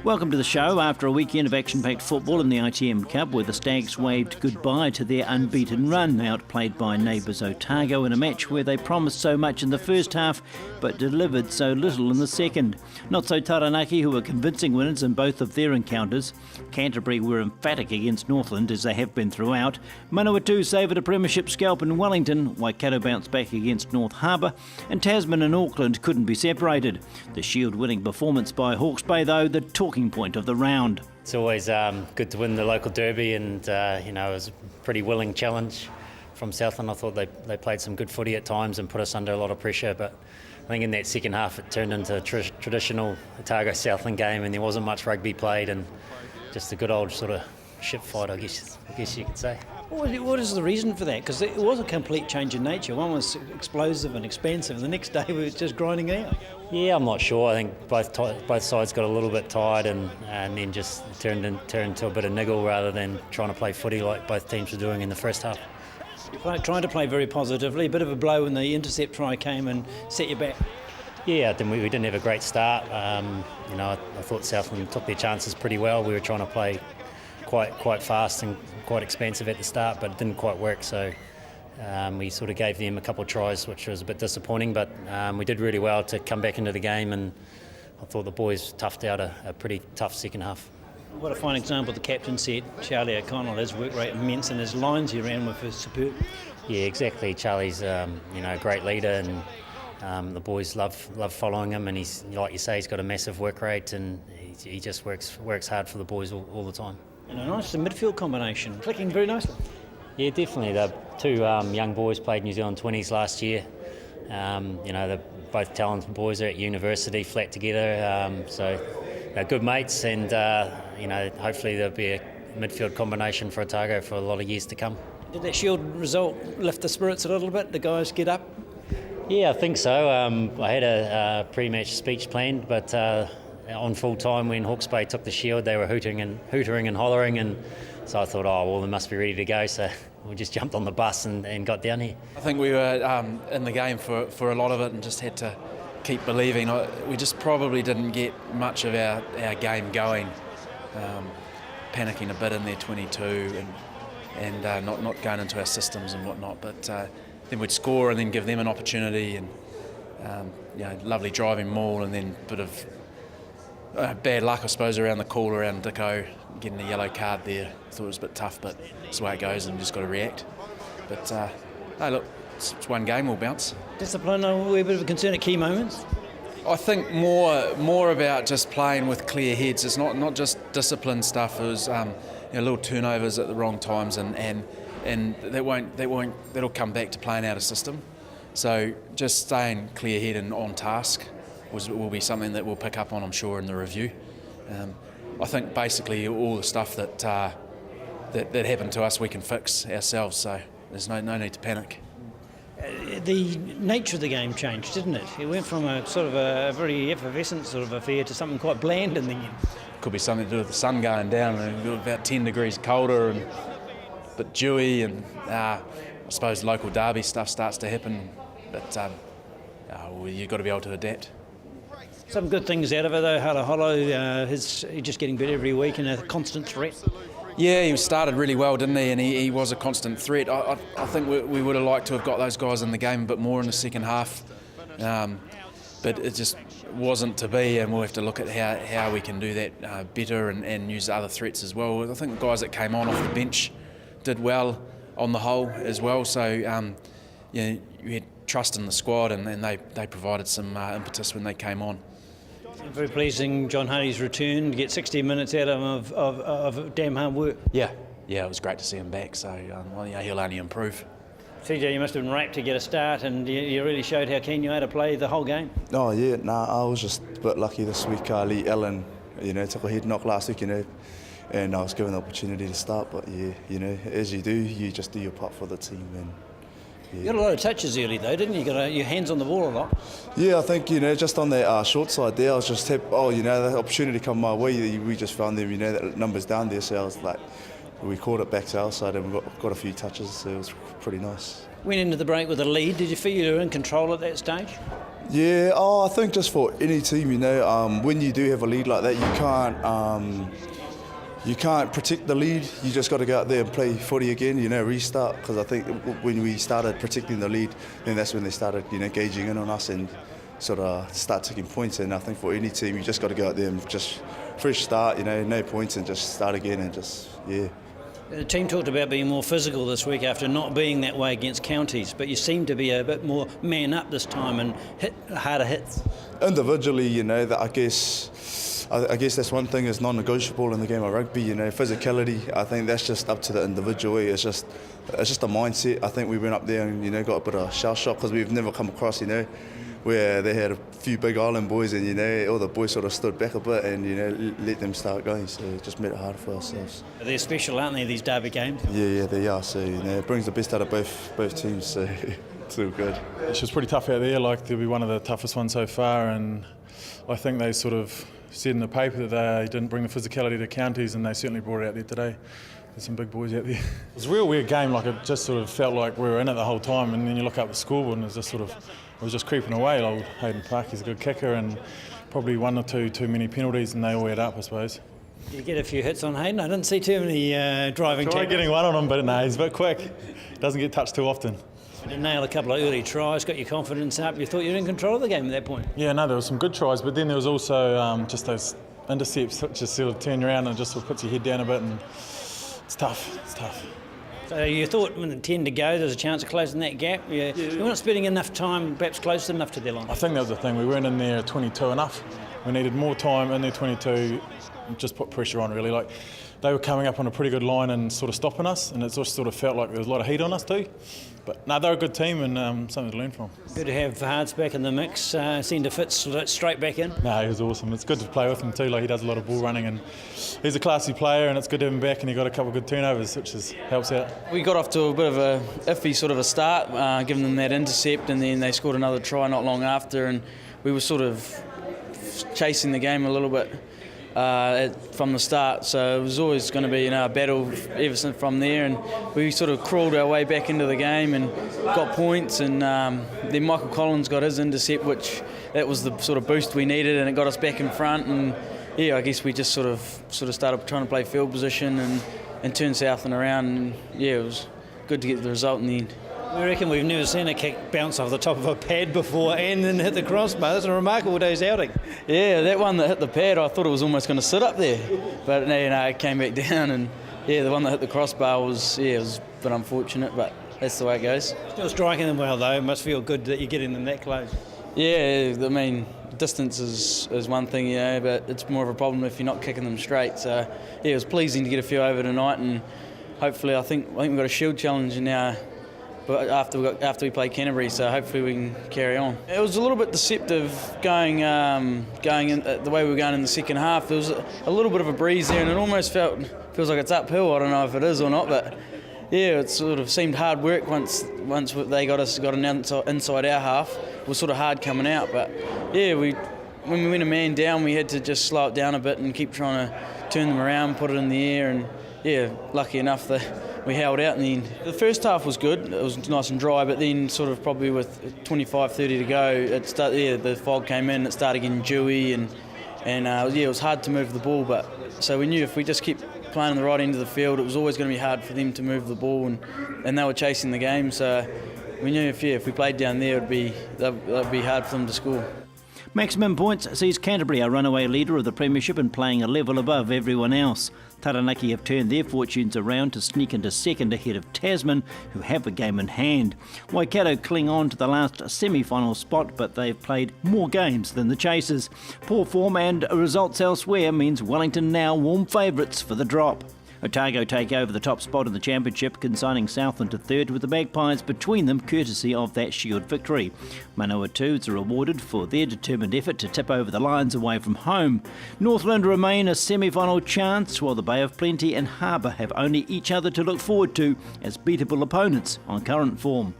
Welcome to the show. After a weekend of action-packed football in the ITM Cup, where the Stags waved goodbye to their unbeaten run, outplayed by neighbours Otago in a match where they promised so much in the first half but delivered so little in the second. Not so Taranaki, who were convincing winners in both of their encounters. Canterbury were emphatic against Northland, as they have been throughout. Manawatu savoured a premiership scalp in Wellington. Waikato bounced back against North Harbour, and Tasman and Auckland couldn't be separated. The Shield-winning performance by Hawke's Bay, though, the talking point of the round. It's always good to win the local derby, and it was a pretty willing challenge from Southland. I thought they played some good footy at times and put us under a lot of pressure, but I think in that second half it turned into a traditional Otago Southland game, and there wasn't much rugby played, and just a good old sort of ship fight, I guess you could say. What is the reason for that? Because it was a complete change in nature. One was explosive and expansive, and the next day we were just grinding it out. Yeah, I'm not sure. I think both sides got a little bit tired, and then just turned into a bit of niggle rather than trying to play footy like both teams were doing in the first half. Trying to play very positively, a bit of a blow when the intercept try came and set you back. Yeah, then we didn't have a great start. I thought Southland took their chances pretty well. We were trying to play quite fast and quite expansive at the start, but it didn't quite work. So we sort of gave them a couple of tries, which was a bit disappointing. But we did really well to come back into the game, and I thought the boys toughed out a pretty tough second half. What a fine example the captain said. Charlie O'Connell, his work rate immense, and his lines he ran with was superb. Yeah, exactly. Charlie's a great leader, and the boys love following him. And he's, like you say, he's got a massive work rate, and he just works hard for the boys all the time. And a nice midfield combination, clicking very nicely. Yeah, definitely. The two young boys played New Zealand 20s last year. They're both talented boys. They're at university, flat together. So they're good mates, and hopefully there'll be a midfield combination for Otago for a lot of years to come. Did that Shield result lift the spirits a little bit? The guys get up? Yeah, I think so. I had a pre-match speech planned, but on full time when Hawke's Bay took the Shield, they were hootering and hollering, and so I thought, they must be ready to go. So we just jumped on the bus and got down here. I think we were in the game for a lot of it, and just had to keep believing. We just probably didn't get much of our game going, panicking a bit in their 22 and not going into our systems and whatnot. But then we'd score and then give them an opportunity, and lovely driving maul, and then a bit of bad luck, I suppose, around the call around Dicko getting a yellow card there. Thought it was a bit tough, but that's the way it goes, and you just got to react. But hey, look, it's one game, we'll bounce. Discipline, a wee bit of a concern at key moments? I think more about just playing with clear heads. It's not just discipline stuff. It was little turnovers at the wrong times, and that'll come back to playing out a system. So just staying clear head and on task will be something that we'll pick up on, I'm sure, in the review. I think basically all the stuff that happened to us we can fix ourselves, so there's no need to panic. The nature of the game changed, didn't it? It went from a sort of a very effervescent sort of affair to something quite bland in the end. Could be something to do with the sun going down, and about 10 degrees colder and a bit dewy, and I suppose local derby stuff starts to happen, but you've got to be able to adapt. Some good things out of it though. Halo, he's just getting better every week and a constant threat. Yeah, he started really well, didn't he? And he was a constant threat. I think we would have liked to have got those guys in the game a bit more in the second half, but it just wasn't to be, and we'll have to look at how we can do that better and use other threats as well. I think the guys that came on off the bench did well on the whole as well, so you had trust in the squad, and they provided some impetus when they came on. Very pleasing, John Hardy's return, to get 60 minutes out of damn hard work. Yeah, it was great to see him back, so he'll only improve. CJ, you must have been rapt to get a start, and you really showed how keen you are to play the whole game. Oh yeah, I was just a bit lucky this week. Lee Allen, took a head knock last week, and I was given the opportunity to start. But as you do, you just do your part for the team. And you got a lot of touches early though, didn't you? You got your hands on the ball a lot. Yeah, I think just on that short side there, I was just happy. The opportunity come my way. We just found them, that numbers down there. So I was like, we caught it back to our side, and we got a few touches. So it was pretty nice. Went into the break with a lead. Did you feel you were in control at that stage? Yeah, I think just for any team, when you do have a lead like that, you can't protect the lead. You just got to go out there and play footy again, restart. Because I think when we started protecting the lead, then that's when they started, gauging in on us and sort of start taking points. And I think for any team, you just got to go out there and just fresh start, no points, and just start again and just, yeah. The team talked about being more physical this week after not being that way against counties, but you seem to be a bit more man up this time and hit harder hits. Individually, that I guess that's one thing is non-negotiable in the game of rugby. Physicality. I think that's just up to the individual. It's just a mindset. I think we went up there and got a bit of shell shock because we've never come across where they had a few big island boys and all the boys sort of stood back a bit and let them start going. So it just made it harder for ourselves. They're special, aren't they, these derby games? Yeah, they are. So it brings the best out of both teams. So it's all good. It's just pretty tough out there. They'll be one of the toughest ones so far, and I think they sort of said in the paper that they didn't bring the physicality to counties, and they certainly brought it out there today. There's some big boys out there. It was a real weird game. It just sort of felt like we were in it the whole time, and then you look up the scoreboard and it was just creeping away. Old Hayden Parky's a good kicker, and probably one or two too many penalties, and they all add up, I suppose. You get a few hits on Hayden. I didn't see too many driving tackles. Tried getting one on him, but no, he's a bit quick. Doesn't get touched too often. You nailed a couple of early tries, got your confidence up. You thought you were in control of the game at that point. Yeah, no, there were some good tries, but then there was also just those intercepts that just sort of turn you around and just sort of puts your head down a bit, and it's tough. So you thought when the 10 to go, there's a chance of closing that gap? You weren't spending enough time, perhaps close enough to their line? I think that was the thing. We weren't in there at 22 enough. We needed more time in there 22, and just put pressure on, really. They were coming up on a pretty good line and sort of stopping us, and it just sort of felt like there was a lot of heat on us too. But no, they're a good team and something to learn from. Good to have Hards back in the mix. Seemed to fit straight back in. No, he was awesome. It's good to play with him too. He does a lot of ball running, and he's a classy player, and it's good to have him back, and he got a couple of good turnovers, which helps out. We got off to a bit of a iffy sort of a start, giving them that intercept, and then they scored another try not long after, and we were sort of chasing the game a little bit from the start, so it was always going to be a battle ever since from there, and we sort of crawled our way back into the game and got points, and then Michael Collins got his intercept, which that was the sort of boost we needed, and it got us back in front, and I guess we just sort of started trying to play field position and turn Southland around, and it was good to get the result in the end. We reckon we've never seen a kick bounce off the top of a pad before and then hit the crossbar. That's a remarkable day's outing. Yeah, that one that hit the pad, I thought it was almost going to sit up there, but no, it came back down, and the one that hit the crossbar was it was a bit unfortunate, but that's the way it goes. Still striking them well though. It must feel good that you're getting them that close. Yeah, I mean, distance is one thing, but it's more of a problem if you're not kicking them straight. So it was pleasing to get a few over tonight, and hopefully I think we've got a shield challenge now. But after we play Canterbury, so hopefully we can carry on. It was a little bit deceptive going in the way we were going in the second half. There was a little bit of a breeze there, and it almost feels like it's uphill. I don't know if it is or not, but it sort of seemed hard work once they got an inside our half. It was sort of hard coming out, but when we went a man down, we had to just slow it down a bit and keep trying to turn them around, put it in the air, and lucky enough that we held out in the end. The first half was good, it was nice and dry, but then sort of probably with 25-30 to go, the fog came in, it started getting dewy, and it was hard to move the ball, but so we knew if we just kept playing on the right end of the field, it was always going to be hard for them to move the ball, and they were chasing the game, so we knew if we played down there, that'd be hard for them to score. Maximum points sees Canterbury a runaway leader of the Premiership and playing a level above everyone else. Taranaki have turned their fortunes around to sneak into second ahead of Tasman, who have a game in hand. Waikato cling on to the last semi-final spot, but they've played more games than the Chasers. Poor form and results elsewhere means Wellington now warm favourites for the drop. Otago take over the top spot in the championship, consigning Southland to third with the Magpies between them courtesy of that Shield victory. Manawatu are rewarded for their determined effort to tip over the Lions away from home. Northland remain a semi-final chance, while the Bay of Plenty and Harbour have only each other to look forward to as beatable opponents on current form.